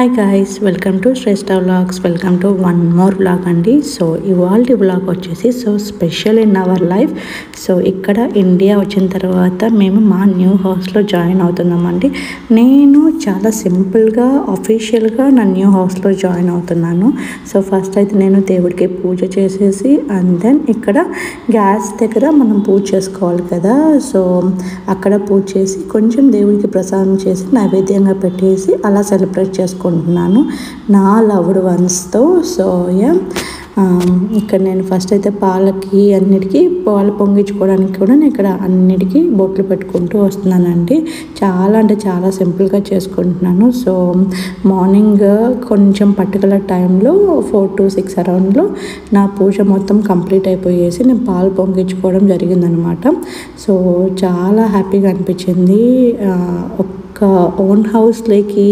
Hi guys, welcome to Shreshta vlogs. Welcome to one more vlog అండి. So ఇవాళ vlog వచ్చేసి special in our life. So ఇక్కడ India వచ్చిన తర్వాత మేము మా న్యూ హౌస్లో జాయిన్ అవుతున్నామండి. నేను చాలా సింపుల్గా అఫీషియల్గా నా న్యూ హౌస్లో జాయిన్ అవుతున్నాను. సో ఫస్ట్ అయితే నేను దేవుడికి పూజ చేసేసి అండ్ దెన్ ఇక్కడ గ్యాస్ దగ్గర మనం పూజ చేసుకోవాలి కదా. సో అక్కడ పూజ చేసి కొంచెం దేవుడికి ప్రసాదం చేసి నైవేద్యంగా పెట్టేసి అలా సెలబ్రేట్ చేసుకుంటున్నాను నా లవ్డ్ వన్స్తో. సో ఇక్కడ నేను ఫస్ట్ అయితే పాలకి అన్నిటికీ పాలు పొంగించుకోవడానికి కూడా నేను ఇక్కడ అన్నిటికీ బొట్లు పెట్టుకుంటూ వస్తున్నానండి. చాలా అంటే చాలా సింపుల్గా చేసుకుంటున్నాను. సో మార్నింగ్ కొంచెం పర్టికులర్ టైంలో 4 to 6 అరౌండ్లో నా పూజ మొత్తం కంప్లీట్ అయిపోయేసి నేను పాలు పొంగించుకోవడం జరిగిందనమాట. సో చాలా హ్యాపీగా అనిపించింది. ఒక ఓన్ హౌస్లోకి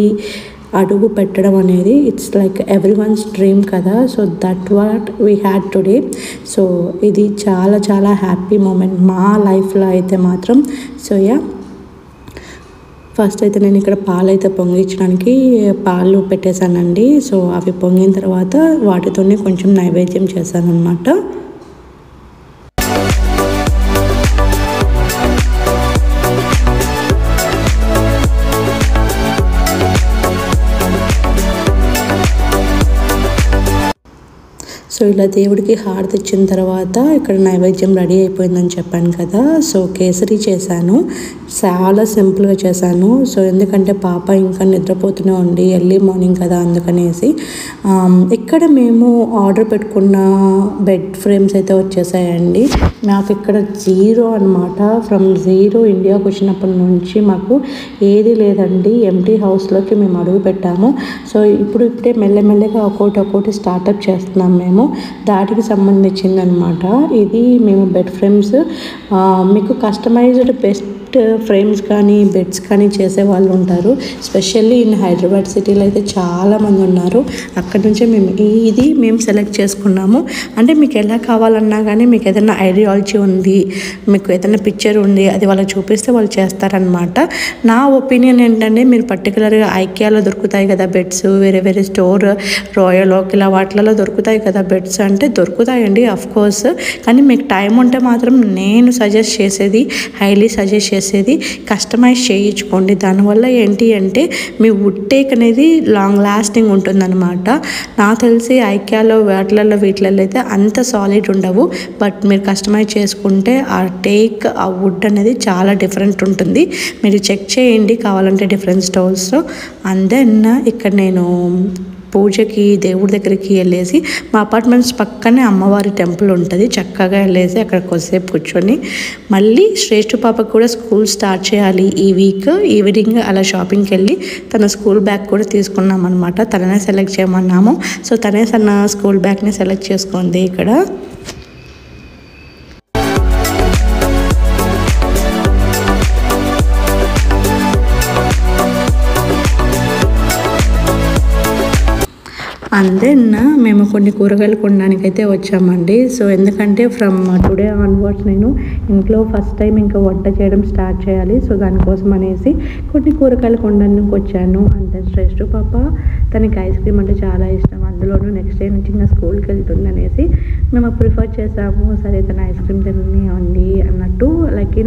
అడుగు పెట్టడం అనేది it's like every one's dream కదా. So that what we had today. So ఇది చాలా చాలా హ్యాపీ మూమెంట్ మా లైఫ్లో అయితే మాత్రం. సో ఫస్ట్ అయితే నేను ఇక్కడ పాలు అయితే పొంగించడానికి పాలు పెట్టేశానండి. సో అవి పొంగిన తర్వాత వాటితోనే కొంచెం నైవేద్యం చేశాను అనమాట. సో ఇలా దేవుడికి హారతి ఇచ్చిన తర్వాత ఇక్కడ నైవేద్యం రెడీ అయిపోయిందని చెప్పాను కదా. సో కేసరి చేశాను, చాలా సింపుల్గా చేశాను. సో ఎందుకంటే పాప ఇంకా నిద్రపోతూనే ఉండి ఎర్లీ మార్నింగ్ కదా అందుకనేసి. ఇక్కడ మేము ఆర్డర్ పెట్టుకున్న బెడ్ ఫ్రేమ్స్ అయితే వచ్చేసాయండి. మాకు ఇక్కడ జీరో అనమాట. ఫ్రమ్ జీరో ఇండియాకి వచ్చినప్పటి నుంచి మాకు ఏది లేదండి. ఎంటీ హౌస్లోకి మేము అడుగు పెట్టాము. సో ఇప్పుడే మెల్లమెల్లగా ఒక్కొక్కటి స్టార్టప్ చేస్తున్నాం మేము. దాటికి సంబంధించిందనమాట ఇది. మేము బెడ్ ఫ్రేమ్స్ మీకు కస్టమైజ్డ్ బెస్ట్ ఫ్రేమ్స్ కానీ బెడ్స్ కానీ చేసే వాళ్ళు ఉంటారు. స్పెషల్లీ ఇన్ హైదరాబాద్ సిటీలో అయితే చాలామంది ఉన్నారు. అక్కడి నుంచే మేము సెలెక్ట్ చేసుకున్నాము. అంటే మీకు ఎలా కావాలన్నా కానీ మీకు ఏదైనా ఐడియాలజీ ఉంది, మీకు ఏదైనా పిక్చర్ ఉంది, అది వాళ్ళకి చూపిస్తే వాళ్ళు చేస్తారనమాట. నా ఒపీనియన్ ఏంటంటే మీరు పర్టికులర్గా ఐకియాలో దొరుకుతాయి కదా బెడ్స్, వేరే వేరే స్టోర్ రాయల్ ఓక్ ఇలా వాటిలలో దొరుకుతాయి కదా బెడ్స్. అంటే దొరుకుతాయండి అఫ్ కోర్స్, కానీ మీకు టైం ఉంటే మాత్రం నేను సజెస్ట్ చేసేది, హైలీ సజెస్ట్ చేసేది కస్టమైజ్ చేయించుకోండి. దానివల్ల ఏంటి అంటే మీ వుడ్ టేక్ అనేది లాంగ్ లాస్టింగ్ ఉంటుందన్నమాట. నాకు తెలిసి ఐకియాలో వీటిలలో అయితే అంత సాలిడ్ ఉండవు. బట్ మీరు కస్టమైజ్ చేసుకుంటే ఆ టేక్ ఆ వుడ్ అనేది చాలా డిఫరెంట్ ఉంటుంది. మీరు చెక్ చేయండి కావాలంటే డిఫరెంట్ స్టోర్స్లో. అండ్ దెన్ ఇక్కడ నేను పూజకి దేవుడి దగ్గరికి వెళ్ళేసి మా అపార్ట్మెంట్స్ పక్కనే అమ్మవారి టెంపుల్ ఉంటుంది. చక్కగా వెళ్ళేసి అక్కడ కొద్దిసేపు కూర్చొని మళ్ళీ శ్రేష్ఠ పాపకు కూడా స్కూల్ స్టార్ట్ చేయాలి ఈ వీక్. ఈవినింగ్ అలా షాపింగ్కి వెళ్ళి తన స్కూల్ బ్యాగ్ కూడా తీసుకున్నాం అనమాట. తననే సెలెక్ట్ చేయమన్నాము. సో తనే తన స్కూల్ బ్యాగ్ని సెలెక్ట్ చేసుకుంది ఇక్కడ. అండ్ దెన్ మేము కొన్ని కూరగాయలు కొనడానికి అయితే వచ్చామండి. సో ఎందుకంటే ఫ్రమ్ టుడే ఆన్వర్డ్స్ నేను ఇంట్లో ఫస్ట్ టైం ఇంకా వంట చేయడం స్టార్ట్ చేయాలి. సో దానికోసం అనేసి కొన్ని కూరగాయలు కొనడానికి వచ్చాను. అండ్ శ్రేష్ఠ పాప తనకి ఐస్ క్రీమ్ అంటే చాలా ఇష్టం. అందులోనూ నెక్స్ట్ డే నుంచి ఇంకా స్కూల్కి వెళ్తుంది అనేసి మేము ప్రిఫర్ చేసాము. సరే తన ఐస్ క్రీమ్ తినండి అన్నట్టు, లైక్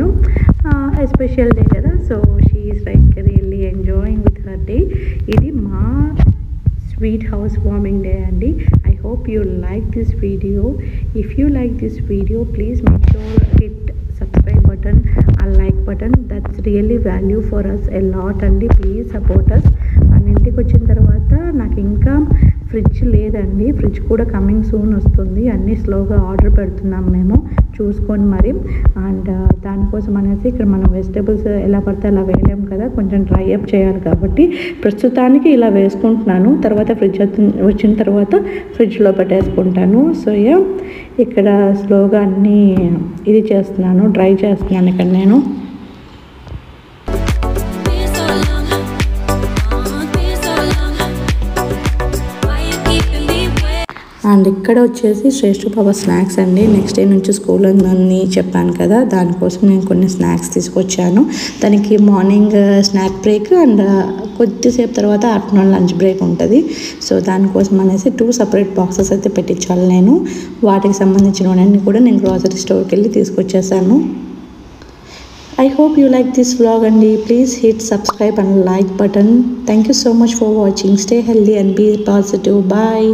ఎస్పెషల్ డే కదా. So she is like really enjoying with her day. ఇది మా sweet house warming day అండి. I hope you like this video. If you like this video, please make sure hit subscribe button and like button. That's really value for us a lot అండి. Please support us. And ఇంటికి వచ్చిన తర్వాత నాకు ఇంకా fridge లేదండి. Fridge కూడా coming soon వస్తుంది. అన్నీ స్లోగా ఆర్డర్ పెడుతున్నాం మేము, చూసుకొని మరి. అండ్ దానికోసం అనేసి ఇక్కడ మనం వెజిటేబుల్స్ ఎలా పడితే అలా వేయలేం కదా, కొంచెం డ్రై అప్ చేయాలి కాబట్టి ప్రస్తుతానికి ఇలా వేసుకుంటున్నాను. తర్వాత ఫ్రిడ్జ్ వచ్చిన తర్వాత ఫ్రిడ్జ్లో పెట్టేసుకుంటాను. సో ఇక్కడ స్లోగా అన్నీ ఇది చేస్తున్నాను, డ్రై చేస్తున్నాను ఇక్కడ నేను. అండ్ ఇక్కడ వచ్చేసి శ్రేష్ఠ పాప స్నాక్స్ అండి. నెక్స్ట్ డే నుంచి స్కూల్ ఉందని చెప్పాను కదా, దానికోసం నేను కొన్ని స్నాక్స్ తీసుకొచ్చాను. దానికి మార్నింగ్ స్నాక్ బ్రేక్ అండ్ కొద్దిసేపు తర్వాత ఆఫ్టర్నూన్ లంచ్ బ్రేక్ ఉంటుంది. సో దానికోసం అనేసి 2 సపరేట్ బాక్సెస్ అయితే పెట్టించాలి నేను. వాటికి సంబంధించినవన్నీ కూడా నేను గ్రాసరీ స్టోర్కి వెళ్ళి తీసుకొచ్చేసాను. I hope you like this vlog and please hit subscribe and like button. Thank you so much for watching. Stay healthy and be positive. Bye.